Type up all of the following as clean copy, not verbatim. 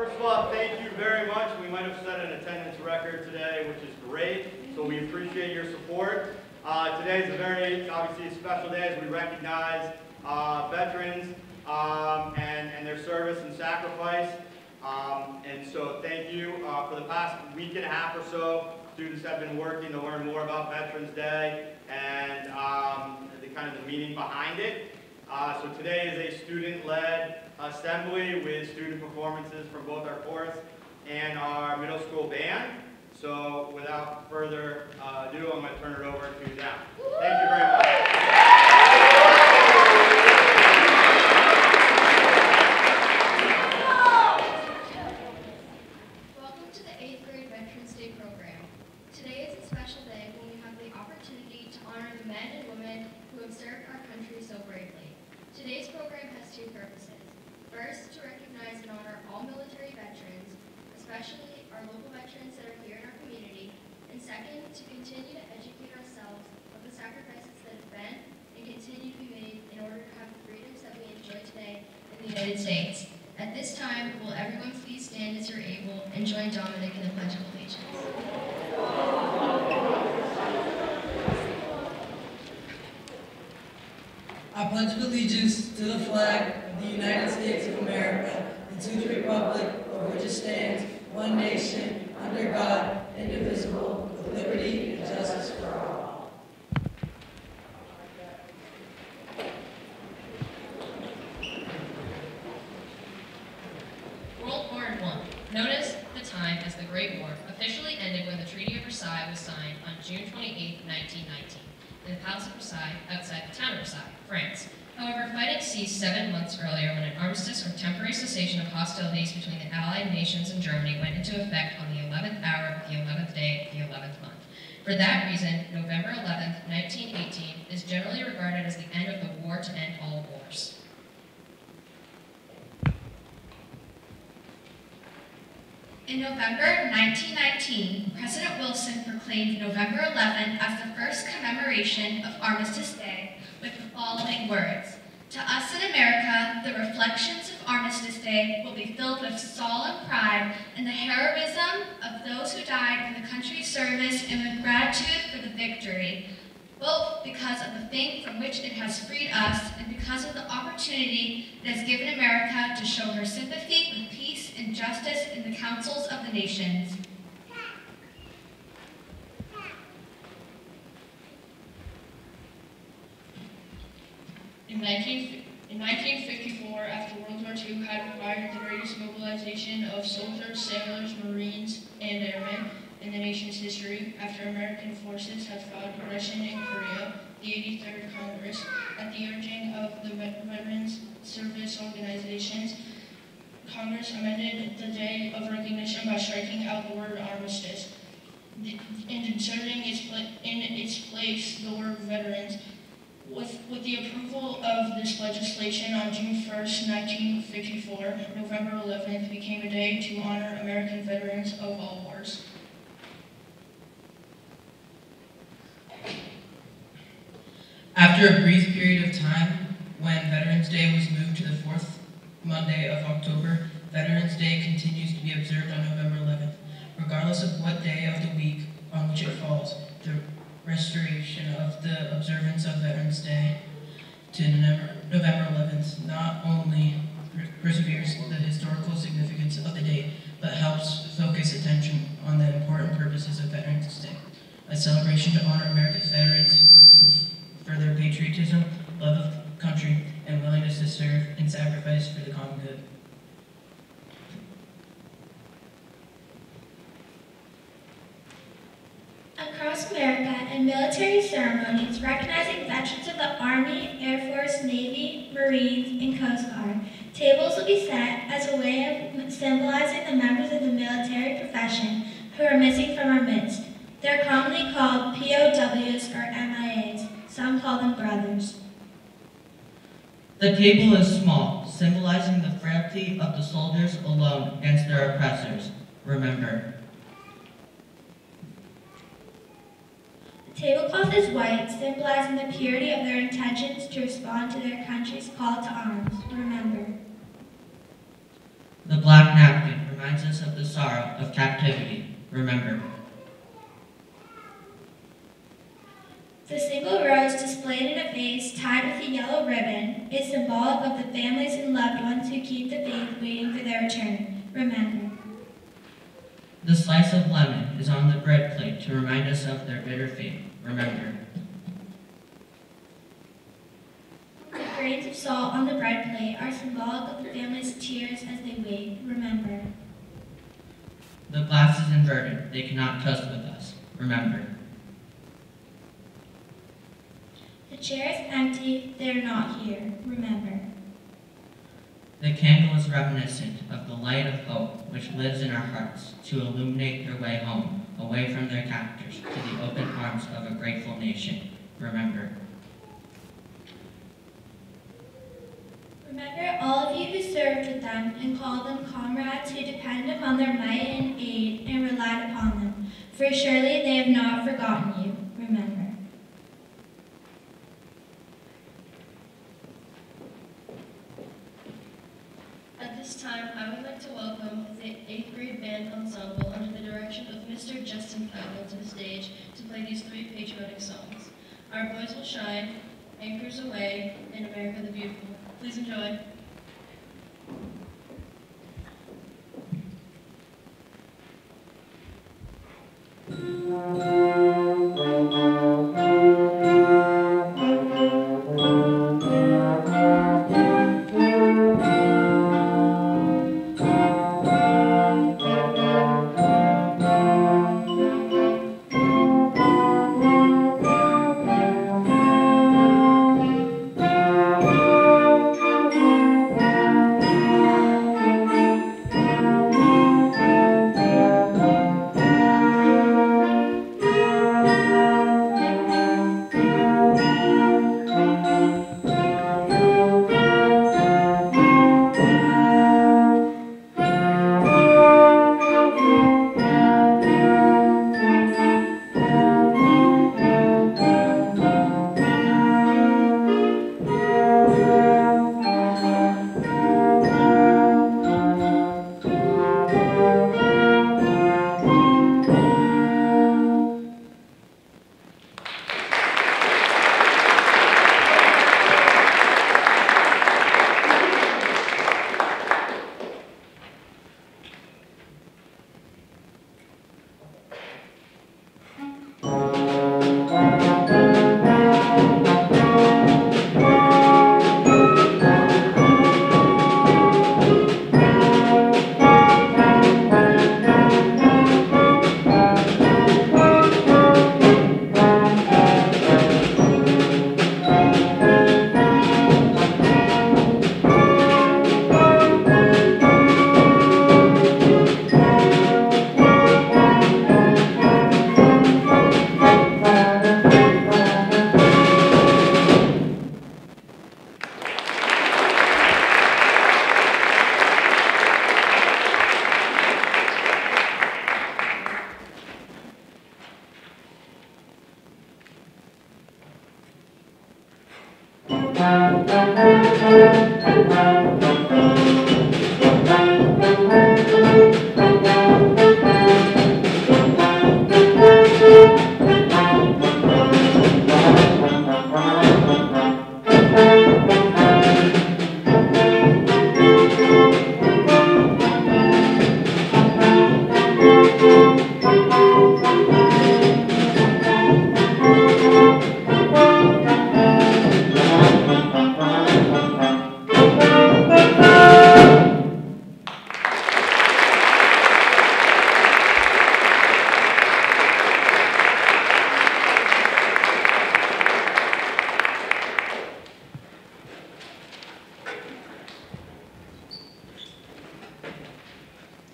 First of all, thank you very much. We might have set an attendance record today, which is great, so we appreciate your support. Today is obviously a special day as we recognize veterans and their service and sacrifice. And so thank you. For the past week and a half or so, students have been working to learn more about Veterans Day and the meaning behind it. So today is a student-led assembly with student performances from both our chorus and our middle school band. So without further ado, I'm going to turn it over to them. Thank you very much. Today's program has two purposes. First, to recognize and honor all military veterans, especially our local veterans that are here in our community. And second, to continue to educate ourselves of the sacrifices that have been and continue to be made in order to have the freedoms that we enjoy today in the United States. At this time, will everyone please stand as you're able and join Dominic in the Pledge of Allegiance. I pledge allegiance to the flag of the United States of America and to the republic for which it stands, one nation, under God, indivisible, with liberty and justice for all. World War I, known as the time as the Great War, officially ended when the Treaty of Versailles was signed on June 28, 1919. In the Palace of Versailles, outside the town of Versailles, France. However, fighting ceased 7 months earlier when an armistice or temporary cessation of hostilities between the Allied nations and Germany went into effect on the 11th hour of the 11th day of the 11th month. For that reason, November 11th, 1918 is generally regarded as the end of the war to end all wars. In November 1919, President Wilson proclaimed November 11th as the first commemoration of Armistice Day with the following words. To us in America, the reflections of Armistice Day will be filled with solemn pride in the heroism of those who died in the country's service and with gratitude for the victory, both because of the thing from which it has freed us and because of the opportunity it has given America to show her sympathy with peace and justice in the councils of the nations. In 1954, after World War II had required the greatest mobilization of soldiers, sailors, Marines, and airmen in the nation's history, after American forces had fought aggression in Korea, the 83rd Congress, at the urging of the Veterans Service Organizations, Congress amended the Day of Recognition by striking out the word armistice and inserting in its place the word veterans. With the approval of this legislation on June 1st, 1954, November 11th became a day to honor American veterans of all wars. After a brief period of time, when Veterans Day was moved to the fourth Monday of October, Veterans Day continues to be observed on November 11th. Regardless of what day of the week on which it falls, the restoration of the observance of Veterans Day to November 11th not only perseveres the historical significance of the date, but helps focus attention on the important purposes of Veterans Day, a celebration to honor America's veterans for their patriotism, love of country, and willingness to serve and sacrifice for the common good. Across America, in military ceremonies recognizing veterans of the Army, Air Force, Navy, Marines, and Coast Guard, tables will be set as a way of symbolizing the members of the military profession who are missing from our midst. They're commonly called POWs or MIAs. Some call them brothers. The table is small, symbolizing the frailty of the soldiers alone against their oppressors. Remember. The tablecloth is white, symbolizing the purity of their intentions to respond to their country's call to arms. Remember. The black napkin reminds us of the sorrow of captivity. Remember. The single rose displayed in a vase tied with a yellow ribbon is symbolic of the families and loved ones who keep the faith waiting for their return. Remember. The slice of lemon is on the bread plate to remind us of their bitter fate. Remember. The grains of salt on the bread plate are symbolic of the family's tears as they wait. Remember. The glass is inverted. They cannot toast with us. Remember. The chair is empty. They are not here. Remember. The candle is reminiscent of the light of hope which lives in our hearts to illuminate their way home, away from their captors, to the open arms of a grateful nation. Remember. Remember all of you who served with them and called them comrades who depended upon their might and aid and relied upon them, for surely they have not forgotten you. Remember. At this time, I would like to welcome the 8th grade band ensemble under the direction of Mr. Justin Powell to the stage to play these 3 patriotic songs. Our Boys Will Shine, Anchors Away, and America the Beautiful. Please enjoy.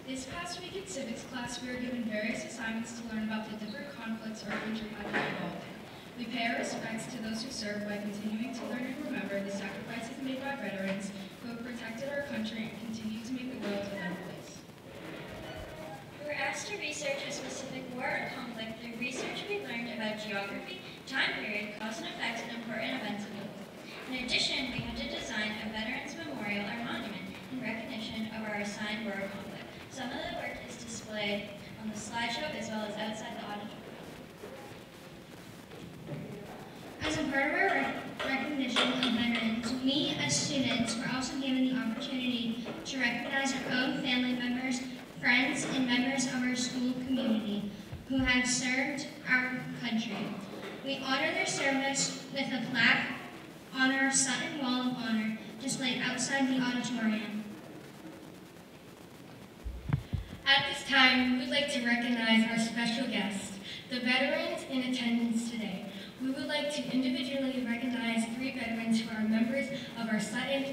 This past week in civics class, we were given various assignments to learn about the different conflicts our country had been involved in. We pay our respects to those who served by continuing to learn and remember the sacrifices made by veterans who have protected our country and continue to make the world a better place. We were asked to research a specific war or conflict. Through research, we learned about geography, time period, cause and effects, and important events of note. In addition, we had to design a veterans memorial or monument in recognition of our assigned war or conflict. Some of the work is displayed on the slideshow as well as outside the auditorium. As a part of our recognition of veterans, we as students were also given the opportunity to recognize our own family members, friends, and members of our school community who have served our country. We honor their service with a plaque on our Sutton Wall of Honor displayed outside the auditorium. At this time, we'd like to recognize our special guests, the veterans in attendance today. We would like to individually recognize 3 veterans who are members of our Sutton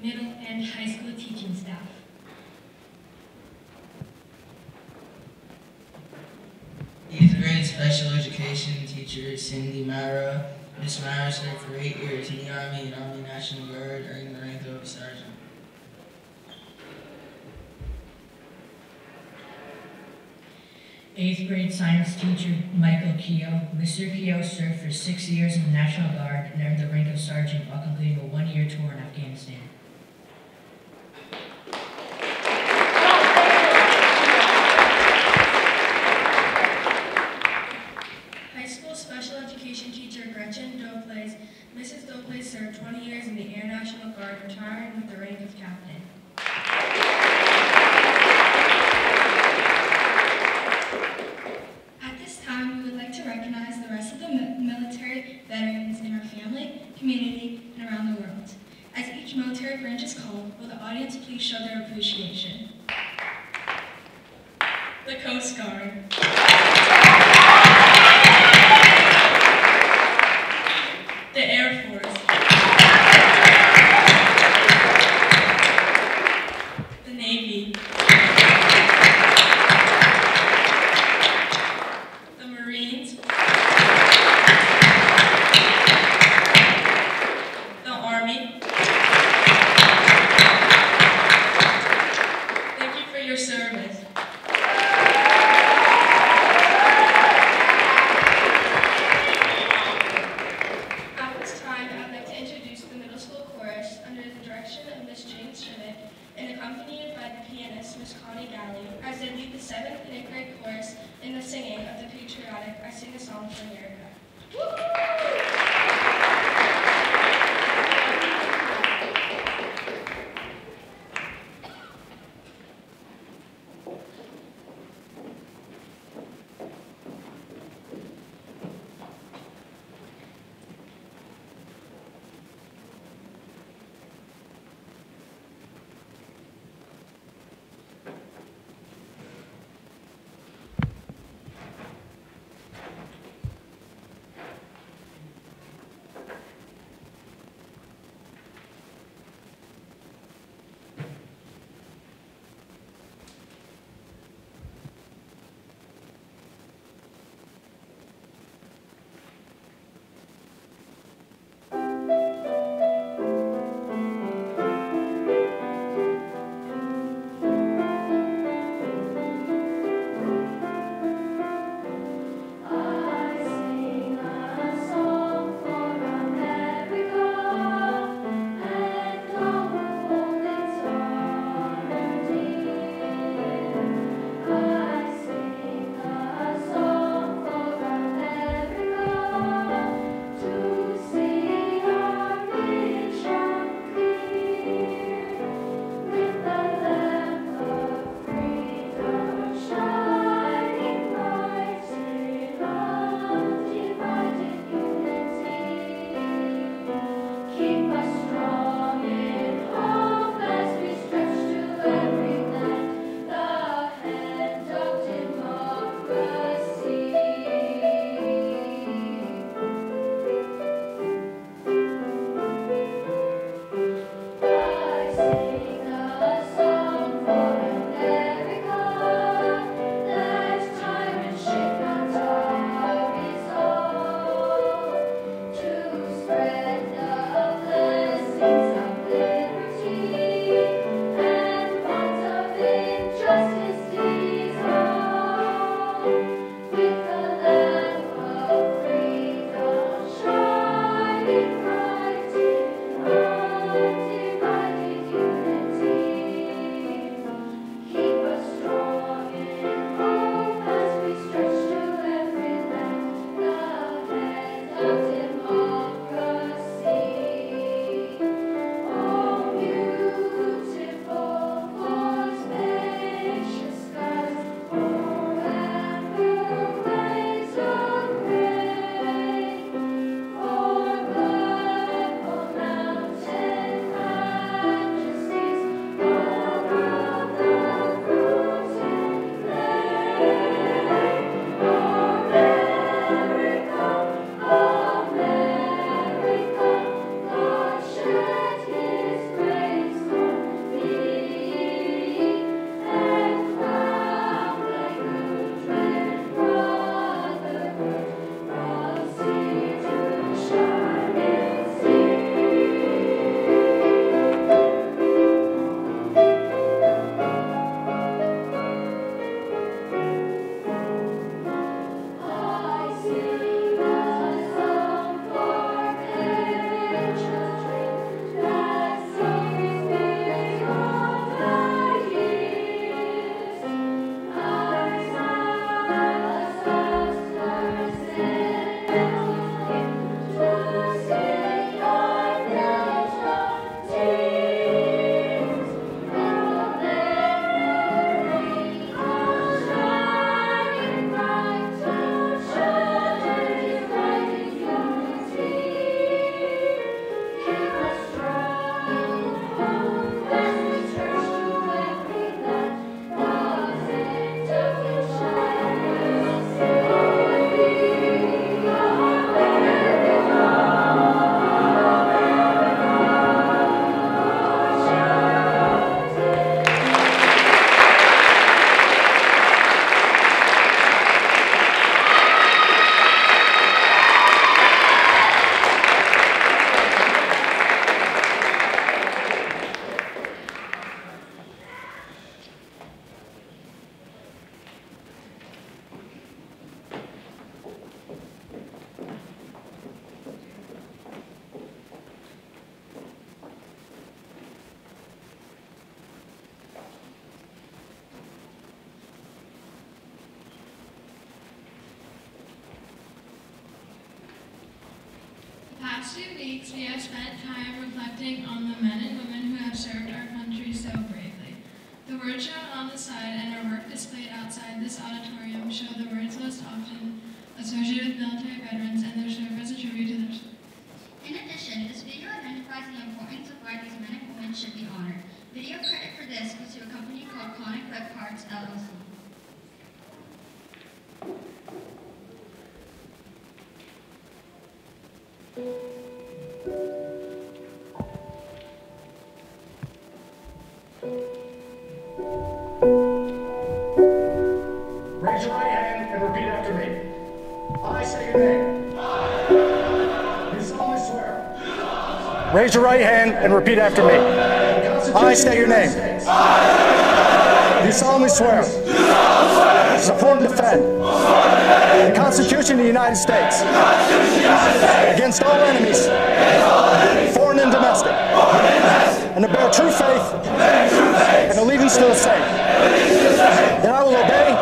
middle and high school teaching staff. Eighth grade special education teacher Cindy Mara. Miss Mara served for 8 years in the Army and Army National Guard, earning the rank of sergeant. Eighth grade science teacher Michael Keogh. Mr. Keogh served for 6 years in the National Guard and earned the rank of sergeant while completing a 1-year tour in Afghanistan. High school special education teacher Gretchen Doplace. Mrs. Doplace served 20 years in the Air National Guard, retiring with the rank of captain. Recognize the rest of the military veterans in our family, community, and around the world. As each military branch is called, will the audience please show their appreciation? The Coast Guard. The Air Force. The Navy. The Marines. The Army. Thank you for your service. At this time, I'd like to introduce the middle school chorus under the direction of Miss Jane Schmidt and accompanied by the pianist Miss Connie Galley as they lead the 7th and 8th grade chorus in the singing of the patriotic I Sing a Song for America. The past 2 weeks, we have spent time reflecting on the men and women who have served our country so bravely. The words shown on the side and our work displayed outside this auditorium show the words most often associated with military veterans and their service a tribute to their service. In addition, this video identifies the importance of why these men and women should be honored. Video credit for this goes to a company called Conic Web Cards, LLC. Raise your right hand and repeat after me. I say your name. You solemnly swear. Raise your right hand and repeat after me. I state your name. You solemnly swear. Support and defend the Constitution of the United States against all enemies, foreign and domestic, and to bear true faith and allegiance to the same. That I will obey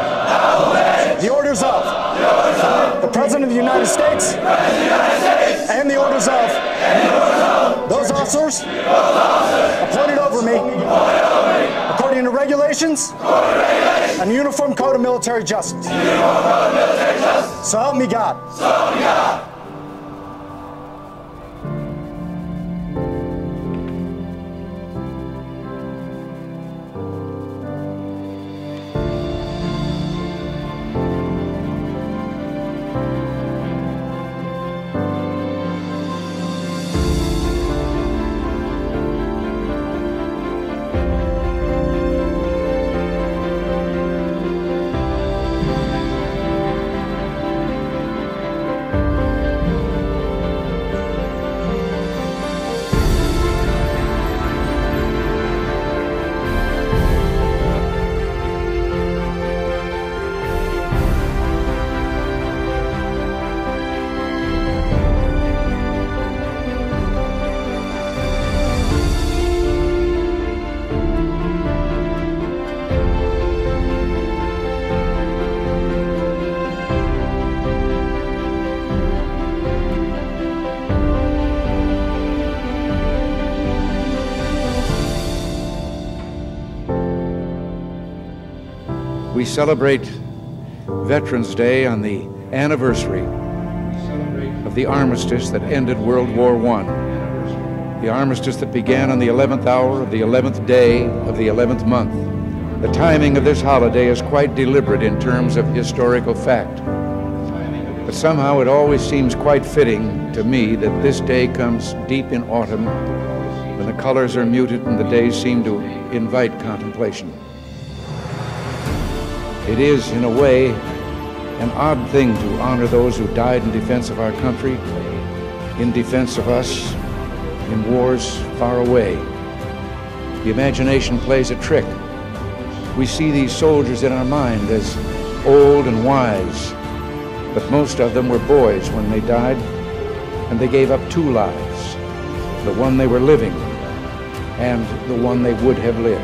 the orders of the President of the United States and the orders of those officers appointed over me according to regulations and the Uniform Code of Military Justice. So help me God. We celebrate Veterans Day on the anniversary of the armistice that ended World War I. The armistice that began on the 11th hour of the 11th day of the 11th month. The timing of this holiday is quite deliberate in terms of historical fact. But somehow it always seems quite fitting to me that this day comes deep in autumn when the colors are muted and the days seem to invite contemplation. It is, in a way, an odd thing to honor those who died in defense of our country, in defense of us, in wars far away. The imagination plays a trick. We see these soldiers in our mind as old and wise, but most of them were boys when they died, and they gave up two lives, the one they were living and the one they would have lived.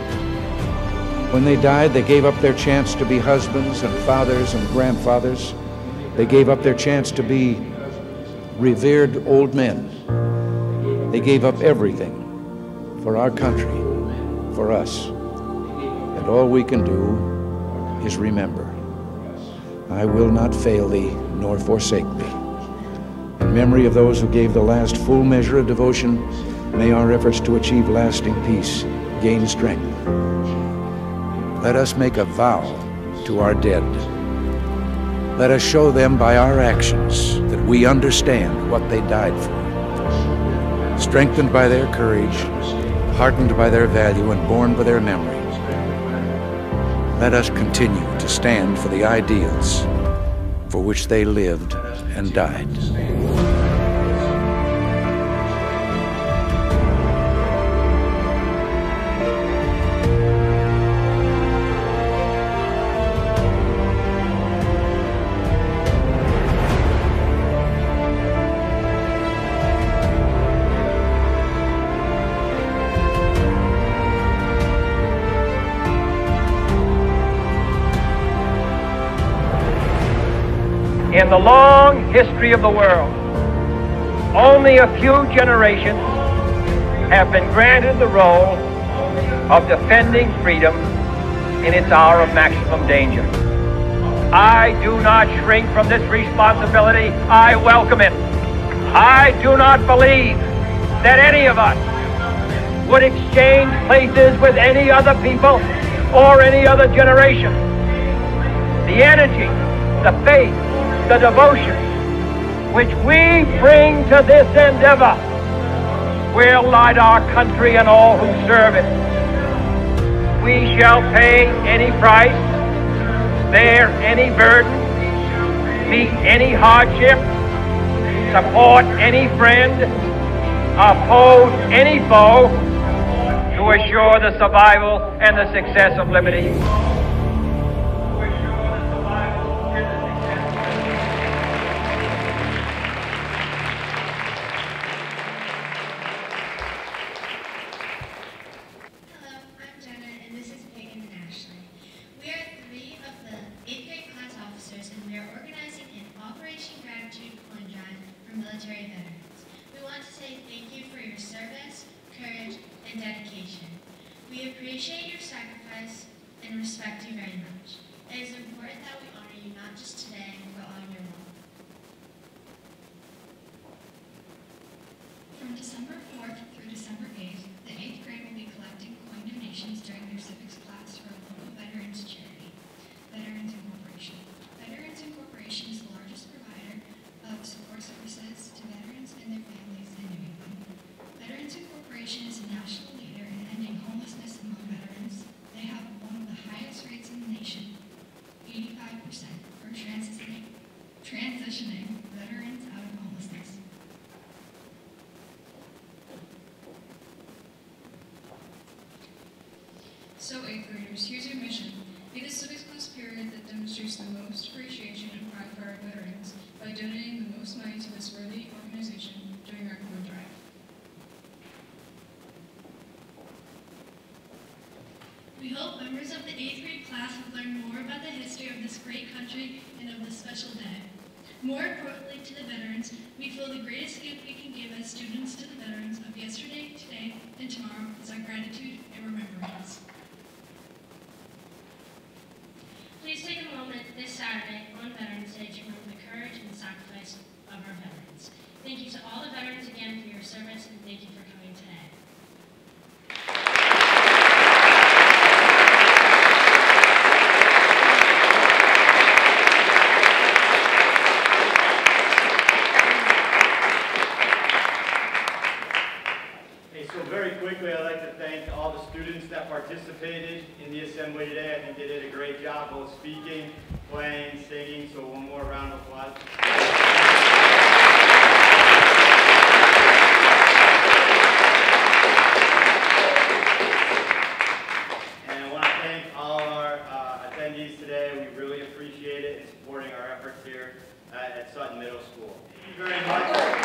When they died, they gave up their chance to be husbands and fathers and grandfathers. They gave up their chance to be revered old men. They gave up everything for our country, for us. And all we can do is remember. I will not fail thee nor forsake thee. In memory of those who gave the last full measure of devotion, may our efforts to achieve lasting peace gain strength. Let us make a vow to our dead. Let us show them by our actions that we understand what they died for. Strengthened by their courage, heartened by their value, and borne by their memory, let us continue to stand for the ideals for which they lived and died. In the long history of the world, only a few generations have been granted the role of defending freedom in its hour of maximum danger. I do not shrink from this responsibility. I welcome it. I do not believe that any of us would exchange places with any other people or any other generation. The energy, the faith, the devotion which we bring to this endeavor will light our country and all who serve it. We shall pay any price, bear any burden, meet any hardship, support any friend, oppose any foe to assure the survival and the success of liberty. Military veterans. We want to say thank you for your service, courage, and dedication. We appreciate your sacrifice and respect you very much. It is important that we honor you not just today, but on your wall. From December 4th through December 8th, the 8th grade will be collecting coin donations during their civics class for a local veterans charity, Veterans Incorporation. Veterans Incorporation is the largest provider of support services to veterans and their families in New England. Veterans Incorporation is a national leader in ending homelessness among veterans. They have one of the highest rates in the nation, 85%, for transitioning veterans out of homelessness. So 8th graders, here's your mission. Be the civics class period that demonstrates the most appreciation and pride for our veterans by donating the most money to this worthy organization during our coin drive. We hope members of the 8th grade class have learned more about the history of this great country and of this special day. More importantly to the veterans, we feel the greatest gift we can give as students to the veterans of yesterday, today, and tomorrow is our gratitude and remembrance. Please take a moment this Saturday on Veterans Day to remember the courage and sacrifice of our veterans. Thank you to all the veterans again for your service, and thank you for coming today. Hey, so very quickly, I'd like to thank all the students that participated in the assembly today. I think they did a great job both speaking, playing, singing, so one more round of applause. And I want to thank all our attendees today. We really appreciate it in supporting our efforts here at Sutton Middle School. Thank you very much.